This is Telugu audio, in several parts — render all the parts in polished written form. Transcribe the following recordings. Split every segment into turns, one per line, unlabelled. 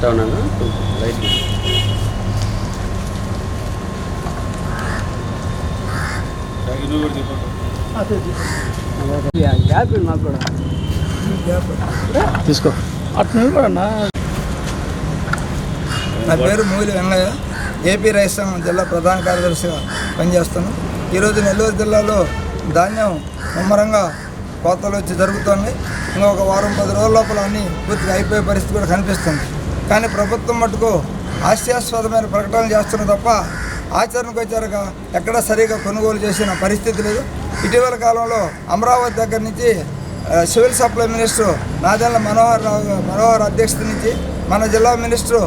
చెప్తా ఉన్నాను. రైట్ తీసుకో
అట్లా కూడా
నా పేరు మూలి వెంగయ్య, ఏపీ రైస్ సంఘం జిల్లా ప్రధాన కార్యదర్శిగా పనిచేస్తాను. ఈరోజు నెల్లూరు జిల్లాలో ధాన్యం ముమ్మరంగా కోతలు వచ్చి జరుగుతుంది. ఇంకొక వారం 10 రోజుల లోపల అన్నీ పూర్తిగా అయిపోయే పరిస్థితి కూడా కనిపిస్తుంది. కానీ ప్రభుత్వం మటుకు హాస్యాస్పదమైన ప్రకటనలు చేస్తున్న తప్ప ఆచరణకు వచ్చారుగా ఎక్కడా సరిగా కొనుగోలు చేసిన పరిస్థితి లేదు. ఇటీవల కాలంలో అమరావతి దగ్గర నుంచి civil supply minister Nadendla Manohar అధ్యక్షత నుంచి మన జిల్లా మినిస్టరు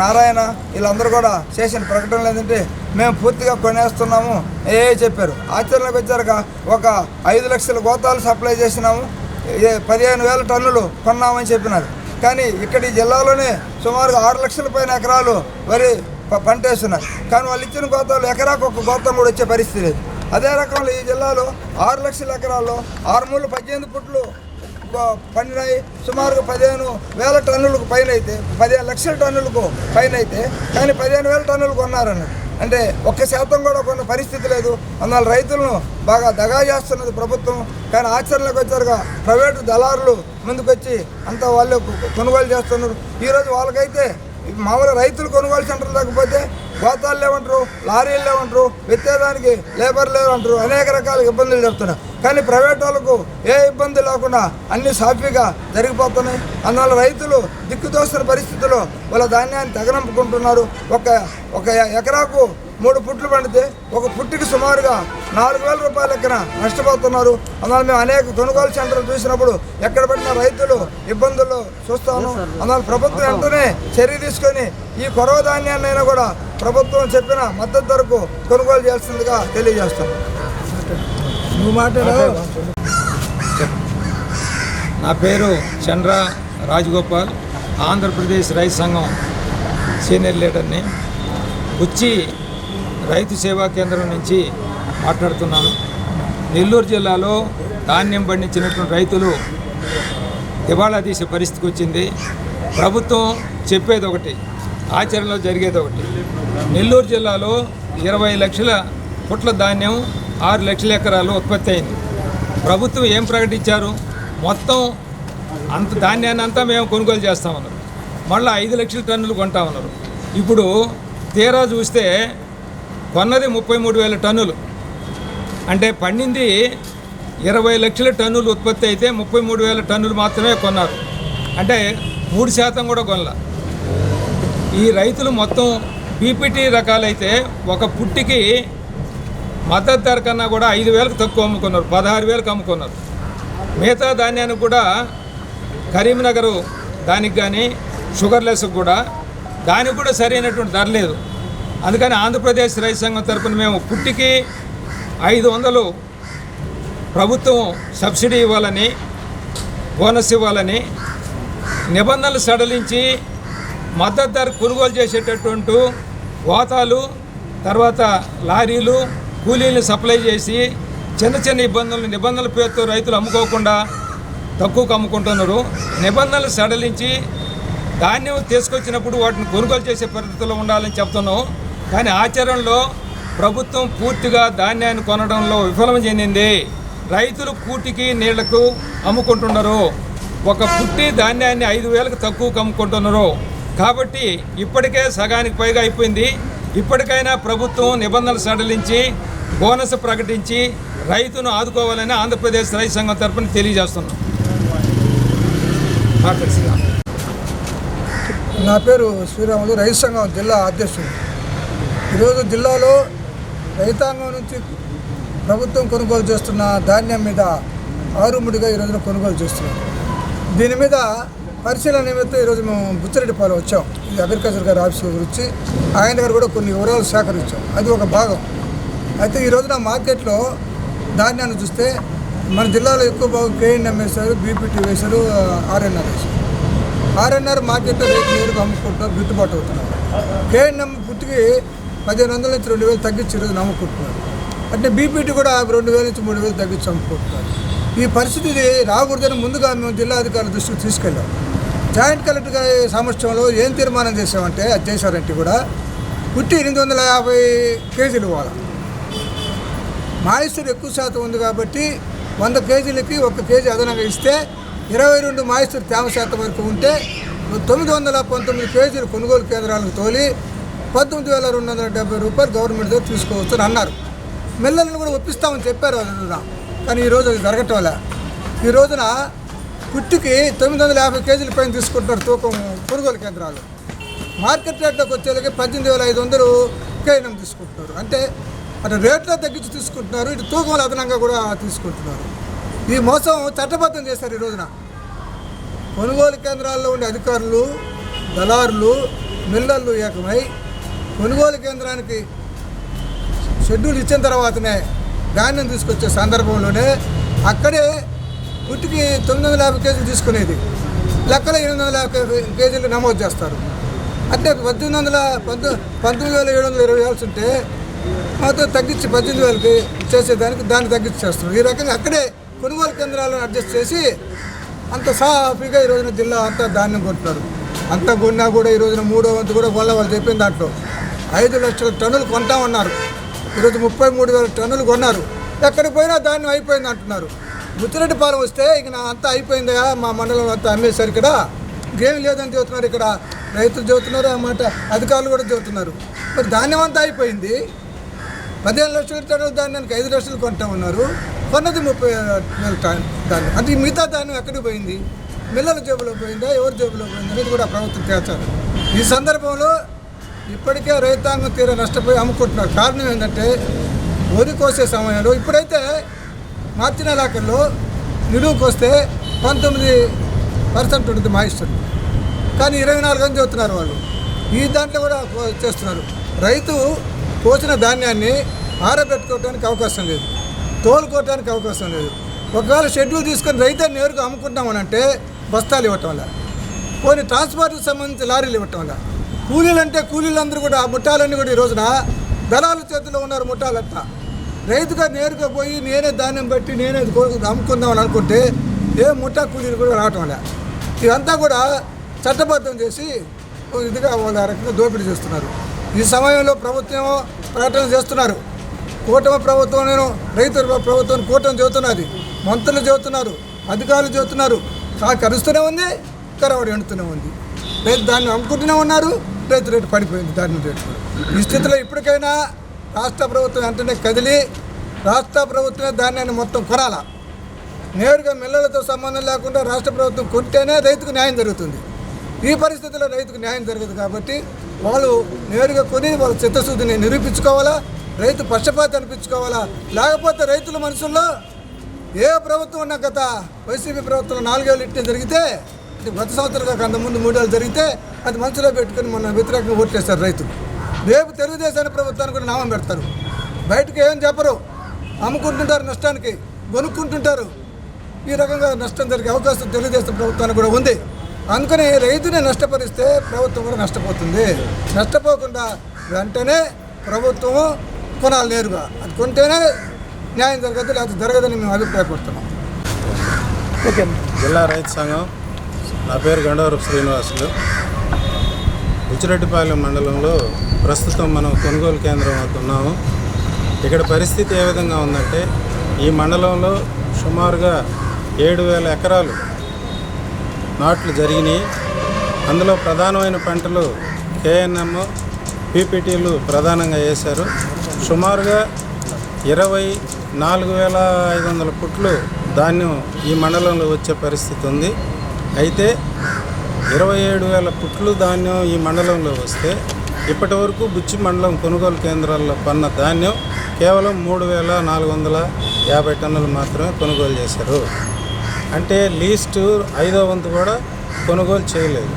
నారాయణ వీళ్ళందరూ కూడా చేసిన ప్రకటనలు ఏంటంటే మేము పూర్తిగా కొనేస్తున్నాము చెప్పారు. ఆచరణకు వచ్చారుగా ఒక 5 లక్షల గోతాలు సప్లై చేసినాము, 15,000 టన్నులు కొన్నామని చెప్పినారు. కానీ ఇక్కడ ఈ జిల్లాలోనే సుమారుగా 6 లక్షల పైన ఎకరాలు వరి పంట వేస్తున్నారు. కానీ వాళ్ళు ఇచ్చిన గోతాలు ఎకరాకు ఒక గోతం కూడా వచ్చే పరిస్థితి లేదు. అదే రకంలో ఈ జిల్లాలో 6 లక్షల ఎకరాల్లో 6 మూలు 18 పుట్లు పండినాయి. సుమారుగా 15,000 టన్నులకు పైన అయితే 15 లక్షల టన్నులకు పైన అయితే కానీ 15,000 టన్నులు కొన్నారన్నారు. అంటే 1% కూడా కొన్న పరిస్థితి లేదు. అందువల్ల రైతులను బాగా దగా చేస్తున్నది ప్రభుత్వం. కానీ ఆచరణలోకి వచ్చారుగా ప్రైవేటు దళారులు ముందుకొచ్చి అంతా వాళ్ళు కొనుగోలు చేస్తున్నారు. ఈరోజు వాళ్ళకైతే మామూలు రైతులు కొనుగోలు సెంటర్లు తగ్గిపోతే గోతాలు లేవంటారు, లారీలు లేవంటారు, విత్తేదానికి లేబర్ లేవంటారు, అనేక రకాల ఇబ్బందులు చెప్తున్నారు. కానీ ప్రైవేట్ వాళ్ళకు ఏ ఇబ్బంది లేకుండా అన్ని సాఫీగా జరిగిపోతున్నాయి. అందువల్ల రైతులు దిక్కుదోస్తున్న పరిస్థితుల్లో వాళ్ళ ధాన్యాన్ని తెగనంపుకుంటున్నారు. ఒక ఎకరాకు 3 పుట్లు పండితే ఒక పుట్టికి సుమారుగా 4,000 రూపాయల లెక్కన నష్టపోతున్నారు. అందువల్ల మేము అనేక కొనుగోలు సెంటర్లు చూసినప్పుడు ఎక్కడ పడిన రైతులు ఇబ్బందులు చూస్తాను. అందువల్ల ప్రభుత్వం వెంటనే చర్య తీసుకొని ఈ కొరవ ధాన్యాన్నైనా కూడా ప్రభుత్వం చెప్పిన మద్దతు ధరకు కొనుగోలు చేయాల్సిందిగా తెలియజేస్తాను.
నువ్వు మాట్లాడు.
నా పేరు చంద్ర రాజగోపాల్, ఆంధ్రప్రదేశ్ రైతు సంఘం సీనియర్ లీడర్ని. ఉచ్చి రైతు సేవా కేంద్రం నుంచి మాట్లాడుతున్నాను. నెల్లూరు జిల్లాలో ధాన్యం పండించినటువంటి రైతులు దివాళా తీసే పరిస్థితికి వచ్చింది. ప్రభుత్వం చెప్పేది ఒకటి, ఆచరణలో జరిగేది ఒకటి. నెల్లూరు జిల్లాలో 20 లక్షల పుట్ల ధాన్యం 6 లక్షల ఎకరాలు ఉత్పత్తి అయింది. ప్రభుత్వం ఏం ప్రకటించారు? మొత్తం అంత ధాన్యాన్ని అంతా మేము కొనుగోలు చేస్తామన్నారు. మళ్ళీ 5 లక్షల టన్నులు కొంటామన్నారు. ఇప్పుడు తీరా చూస్తే కొన్నది 33,000 టన్నులు. అంటే పండింది 20 లక్షల టన్నులు ఉత్పత్తి అయితే 33,000 టన్నులు మాత్రమే కొన్నారు. అంటే 3% కూడా కొనల. ఈ రైతులు మొత్తం పీపీటీ రకాలైతే ఒక పుట్టికి మద్దతు ధర కన్నా కూడా 5,000కు తక్కువ అమ్ముకున్నారు, 16,000కు అమ్ముకున్నారు. మిగతా ధాన్యానికి కూడా కరీంనగర్ దానికి కానీ షుగర్లెస్కి కూడా దానికి కూడా సరైనటువంటి ధర లేదు. అందుకని ఆంధ్రప్రదేశ్ రైతు సంఘం తరపున మేము పుట్టికి 500 ప్రభుత్వం సబ్సిడీ ఇవ్వాలని, బోనస్ ఇవ్వాలని, నిబంధనలు సడలించి మద్దతు ధర కొనుగోలు చేసేటటువంటి గోతాలు, తర్వాత లారీలు, కూలీలు సప్లై చేసి చిన్న నిబంధనల పేరుతో రైతులు అమ్ముకోకుండా తక్కువకు అమ్ముకుంటున్నారు. నిబంధనలు సడలించి ధాన్యం తీసుకొచ్చినప్పుడు వాటిని కొనుగోలు చేసే పరిస్థితుల్లో ఉండాలని చెప్తున్నాం. కానీ ఆచరణలో ప్రభుత్వం పూర్తిగా ధాన్యాన్ని కొనడంలో విఫలం చెందింది. రైతులు కూటికి నీళ్లకు అమ్ముకుంటున్నారు. ఒక పుట్టి ధాన్యాన్ని 5,000కు తక్కువకు అమ్ముకుంటున్నారు. కాబట్టి ఇప్పటికే సగానికి పైగా అయిపోయింది. ఇప్పటికైనా ప్రభుత్వం నిబంధనలు సడలించి బోనస్ ప్రకటించి రైతును ఆదుకోవాలని ఆంధ్రప్రదేశ్ రైతు సంఘం తరఫున తెలియజేస్తున్నాం.
నా పేరు శ్రీరాములు, రైతు సంఘం జిల్లా అధ్యక్షుడు. ఈరోజు జిల్లాలో రైతాంగం నుంచి ప్రభుత్వం కొనుగోలు చేస్తున్న ధాన్యం మీద ఆరుముడిగా ఈరోజున కొనుగోలు చేస్తున్నాం. దీని మీద పరిశీలన నిమిత్తం ఈరోజు మేము బుచ్చిరెడ్డిపాలెం వచ్చాం. ఇది అగ్రికల్చర్ గారి ఆఫీస్ గురించి ఆయన గారు కూడా కొన్ని వివరాలు సేకరించాం. అది ఒక భాగం. అయితే ఈ రోజున మార్కెట్లో ధాన్యాన్ని చూస్తే మన జిల్లాలో ఎక్కువ భాగం కేఎన్ఎం వేశారు, బీపీటీ వేశారు, ఆర్ఎన్ఆర్ వేశారు. ఆర్ఎన్ఆర్ మార్కెట్లో రేటు నేరుగా అమ్ముకుంటున్నారు, గిట్టుబాటు అవుతున్నారు. కేఎన్ఎం పుట్టికి 1,500 నుంచి 2,000 తగ్గించి ఈరోజు అమ్ముకుంటున్నారు. అంటే బీపీటీ కూడా 2,000 నుంచి 3,000 తగ్గించి అమ్ముకుంటున్నారు. ఈ పరిస్థితి రాకూడదని ముందుగా మేము జిల్లా అధికారుల దృష్టికి తీసుకెళ్ళాం. జాయింట్ కలెక్టర్ గారి సమక్షంలో ఏం తీర్మానం చేసామంటే అది చేశారంటే కూడా పుట్టి 850 కేజీలు ఇవ్వాలి. మాయిశ్చర్ ఎక్కువ శాతం ఉంది కాబట్టి 100 కేజీలకి 1 కేజీ అదనంగా ఇస్తే 22 మాయిశ్చర్ తేమ శాతం వరకు ఉంటే 919 కేజీలు కొనుగోలు కేంద్రాలకు తోలి 19,270 రూపాయలు గవర్నమెంట్ దగ్గర తీసుకోవచ్చు అని అన్నారు. మిల్లర్లను కూడా ఒప్పిస్తామని చెప్పారు రోజున. కానీ ఈరోజు అది జరగటం వల్ల ఈ రోజున పుట్టికి 950 కేజీల పైన తీసుకుంటున్నారు తూకం కొనుగోలు కేంద్రాలు. మార్కెట్ రేట్లోకి వచ్చేళ్ళకి 18,500 కేజీనం తీసుకుంటున్నారు. అంటే అటు రేట్లో తగ్గించి తీసుకుంటున్నారు, ఇటు తూకంలో అదనంగా కూడా తీసుకుంటున్నారు. ఈ మోసం చట్టబద్ధం చేశారు. ఈ రోజున కొనుగోలు కేంద్రాల్లో ఉండే అధికారులు, దళారులు, మిల్లర్లు ఏకమై కొనుగోలు కేంద్రానికి షెడ్యూల్ ఇచ్చిన తర్వాతనే ధాన్యం తీసుకొచ్చే సందర్భంలోనే అక్కడే పుట్టికి 950 కేజీలు తీసుకునేది లెక్కలో 850 కేజీలు నమోదు చేస్తారు. అంటే 19,720 వేయాల్సి ఉంటే మాత్రం తగ్గించి 18,000కి చేసేదానికి దాన్ని తగ్గించి చేస్తున్నారు. ఈ రకంగా అక్కడే కొనుగోలు కేంద్రాలను అడ్జస్ట్ చేసి అంత సాఫీగా ఈ రోజున జిల్లా అంతా ధాన్యం కొంటున్నారు. అంత కొన్నా కూడా ఈ రోజున 3వ వంతు కూడా కొన్న వాళ్ళు చెప్పిన దాంట్లో 5 లక్షల టన్నులు కొంటామన్నారు. ఈరోజు 33,000 టన్నులు కొన్నారు. ఎక్కడికి పోయినా ధాన్యం అయిపోయింది అంటున్నారు. ముచ్చిరెడ్డిపాలెం వస్తే ఇక నా అంతా అయిపోయిందా, మా మండలంలో అంతా అమ్మేశారు, ఇక్కడ ఇంకేం లేదని చెబుతున్నారు. ఇక్కడ రైతులు చెబుతున్నారు, ఆ మాట అధికారులు కూడా చెబుతున్నారు. మరి ధాన్యం అంతా అయిపోయింది. 15 లక్షల టన్నుల ధాన్యానికి 5 లక్షలు కొంటా ఉన్నారు. కొన్నది 30,000 ధాన్యం. అంటే ఈ మిగతా ధాన్యం ఎక్కడికి పోయింది? మిల్లల జేబులో పోయిందా, ఎవరి జేబులో పోయింది అనేది కూడా ప్రభుత్వం తేల్చాలి. ఈ సందర్భంలో ఇప్పటికే రైతాంగం తీర నష్టపోయి అమ్ముకుంటున్నారు. కారణం ఏంటంటే వరి కోసే సమయంలో ఇప్పుడైతే మార్చి నెలాఖరులో నిలువుకి వస్తే 19% ఉంటుంది మాయిశ్చర్, కానీ 24 అని చెబుతున్నారు వాళ్ళు. ఈ దాంట్లో కూడా చేస్తున్నారు. రైతు కోసిన ధాన్యాన్ని ఆరబెట్టుకోవడానికి అవకాశం లేదు, తోలుకోవడానికి అవకాశం లేదు. ఒకవేళ షెడ్యూల్ తీసుకొని రైతే నేరుగా అమ్ముకుంటామనంటే బస్తాలు ఇవ్వటం వల్ల, కొన్ని ట్రాన్స్పోర్ట్కి సంబంధించి లారీలు ఇవ్వటం వల్ల, కూలీలు అంటే కూలీలందరూ కూడా ముఠాలన్నీ కూడా ఈ రోజున దళాల చేతిలో ఉన్నారు. ముఠాలంతా రైతుగా నేరుగా పోయి నేనే ధాన్యం బట్టి నేనే అమ్ముకుందామని అనుకుంటే ఏ ముఠా కూలీలు కూడా రావటం వల్ల ఇదంతా కూడా చట్టబద్ధం చేసి ఇదిగా వాళ్ళ రకంగా దోపిడీ చేస్తున్నారు. ఈ సమయంలో ప్రభుత్వం ప్రకటన చేస్తున్నారు. కూటమి ప్రభుత్వం, నేను రైతుల ప్రభుత్వం కూటమి చెబుతున్నది, మంత్రులు చెబుతున్నారు, అధికారులు చెబుతున్నారు. కరుస్తూనే ఉంది, కరవడి ఎండుతూనే ఉంది. రైతు ధాన్యం అమ్ముకుంటూనే ఉన్నారు, రైతు రేటు పడిపోయింది ధాన్యం రేటు. ఈ స్థితిలో ఇప్పటికైనా రాష్ట్ర ప్రభుత్వం వెంటనే కదిలి రాష్ట్ర ప్రభుత్వమే ధాన్యాన్ని మొత్తం కొనాలా. నేరుగా మిల్లలతో సంబంధం లేకుండా రాష్ట్ర ప్రభుత్వం కొంటేనే రైతుకు న్యాయం జరుగుతుంది. ఈ పరిస్థితుల్లో రైతుకు న్యాయం జరగదు కాబట్టి వాళ్ళు నేరుగా కొని వాళ్ళ చిత్తశుద్ధిని నిరూపించుకోవాలా, రైతు పక్షపాతం అనిపించుకోవాలా. లేకపోతే రైతుల మనసుల్లో ఏ ప్రభుత్వం ఉన్నా గత వైసీపీ ప్రభుత్వంలో 4 ఏళ్ళు ఇట్టే జరిగితే, గత సంవత్సరాలు అంతకుముందు 3 ఏళ్ళు జరిగితే అది మనసులో పెట్టుకుని మన వ్యతిరేకంగా ఓట్లేస్తారు రైతులు. రేపు తెలుగుదేశాన్ని ప్రభుత్వానికి కూడా నామం పెడతారు. బయటకు ఏం చెప్పరు, అమ్ముకుంటుంటారు, నష్టానికి కొనుక్కుంటుంటారు. ఈ రకంగా నష్టం జరిగే అవకాశం తెలుగుదేశం ప్రభుత్వానికి కూడా ఉంది. అందుకని రైతుని నష్టపరిస్తే ప్రభుత్వం కూడా నష్టపోతుంది. నష్టపోకుండా వెంటనే ప్రభుత్వము కొనాలి నేరుగా. అది కొంటేనే న్యాయం జరగదు, లేకపోతే జరగదని మేము అభిప్రాయపడుతున్నాం.
ఓకే.
జిల్లా రైతు సంఘం. నా పేరు గండవరపు శ్రీనివాసులు. ముచ్చిరెడ్డిపాలెం మండలంలో ప్రస్తుతం మనం కొనుగోలు కేంద్రం వద్ద ఉన్నాము. ఇక్కడ పరిస్థితి ఏ విధంగా ఉందంటే, ఈ మండలంలో సుమారుగా 7,000 ఎకరాలు నాట్లు జరిగినాయి. అందులో ప్రధానమైన పంటలు కేఎన్ఎం, పీపీటీలు ప్రధానంగా వేశారు. సుమారుగా 24,500 పుట్లు ధాన్యం ఈ మండలంలో వచ్చే పరిస్థితి ఉంది. అయితే 27,000 పుట్లు ధాన్యం ఈ మండలంలో వస్తే ఇప్పటి వరకు బుచ్చి మండలం కొనుగోలు కేంద్రాల్లో కొన్న ధాన్యం కేవలం 3,450 టన్నులు మాత్రమే కొనుగోలు చేశారు. అంటే లీస్ట్ 5వ వంతు కూడా కొనుగోలు చేయలేదు.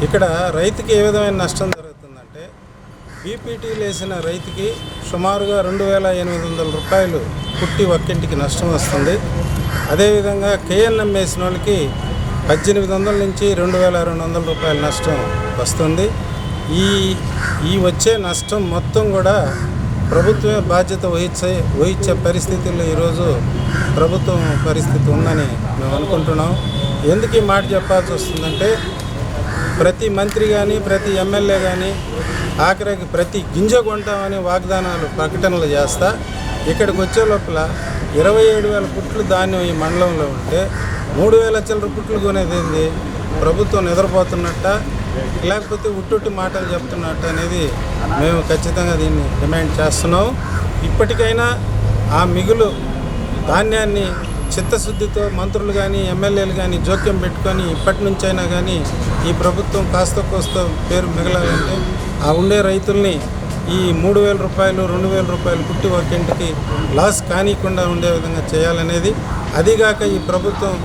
ఇక్కడ రైతుకి ఏ విధమైన నష్టం జరుగుతుందంటే, బీపీటీలు వేసిన రైతుకి సుమారుగా 2,800 రూపాయలు పుట్టి ఒక్కింటికి నష్టం వస్తుంది. అదేవిధంగా కేఎన్ఎం వేసిన వాళ్ళకి 1,800 నుంచి 2,200 రూపాయల నష్టం వస్తుంది. ఈ వచ్చే నష్టం మొత్తం కూడా ప్రభుత్వమే బాధ్యత వహించే పరిస్థితుల్లో ఈరోజు ప్రభుత్వం పరిస్థితి ఉందని మేము అనుకుంటున్నాం. ఎందుకు ఈ మాట చెప్పాల్సి వస్తుందంటే ప్రతి మంత్రి కానీ ప్రతి ఎమ్మెల్యే కానీ ఆఖరికి ప్రతి గింజ కొంటామని వాగ్దానాలు ప్రకటనలు చేస్తా ఇక్కడికి వచ్చే లోపల 27,000 పుట్లు ధాన్యం ఈ మండలంలో ఉంటే 3,000 చిల్లర పుట్లు కొనేది ఏంది? ప్రభుత్వం నిద్రపోతున్నట్ట లేకపోతే ఉట్టుట్టి మాటలు చెప్తున్నట్టు అనేది మేము ఖచ్చితంగా దీన్ని డిమాండ్ చేస్తున్నాం. ఇప్పటికైనా ఆ మిగులు ధాన్యాన్ని చిత్తశుద్ధితో మంత్రులు కానీ ఎమ్మెల్యేలు కానీ జోక్యం పెట్టుకొని ఇప్పటి నుంచైనా కానీ ఈ ప్రభుత్వం కాస్త కోస్త పేరు మిగలాలంటే ఆ ఉండే రైతుల్ని ఈ 3,000 రూపాయలు 2,000 రూపాయలు పుట్టి ఒక ఇంటికి లాస్ కానికుండా ఉండే విధంగా చేయాలనేది. అదిగాక ఈ ప్రభుత్వం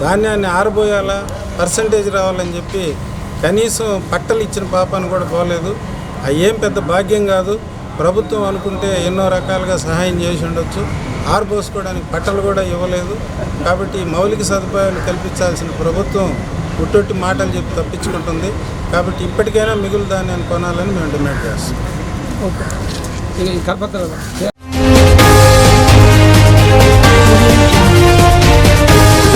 ధాన్యాన్ని ఆరబోయాలా పర్సంటేజ్ రావాలని చెప్పి కనీసం పట్టలు ఇచ్చిన పాపాన్ని కూడా పోలేదు. అవి ఏం పెద్ద భాగ్యం కాదు. ప్రభుత్వం అనుకుంటే ఎన్నో రకాలుగా సహాయం చేసి ఉండొచ్చు. ఆరబోసుకోవడానికి పట్టలు కూడా ఇవ్వలేదు. కాబట్టి మౌలిక సదుపాయాలు కల్పించాల్సిన ప్రభుత్వం ఉట్టొట్టి మాటలు చెప్పి తప్పించుకుంటుంది. కాబట్టి ఇప్పటికైనా మిగులు ధాన్యాన్ని కొనాలని మేము డిమాండ్ చేస్తాం.
ఓకే.
ఈ కరపత్రాలు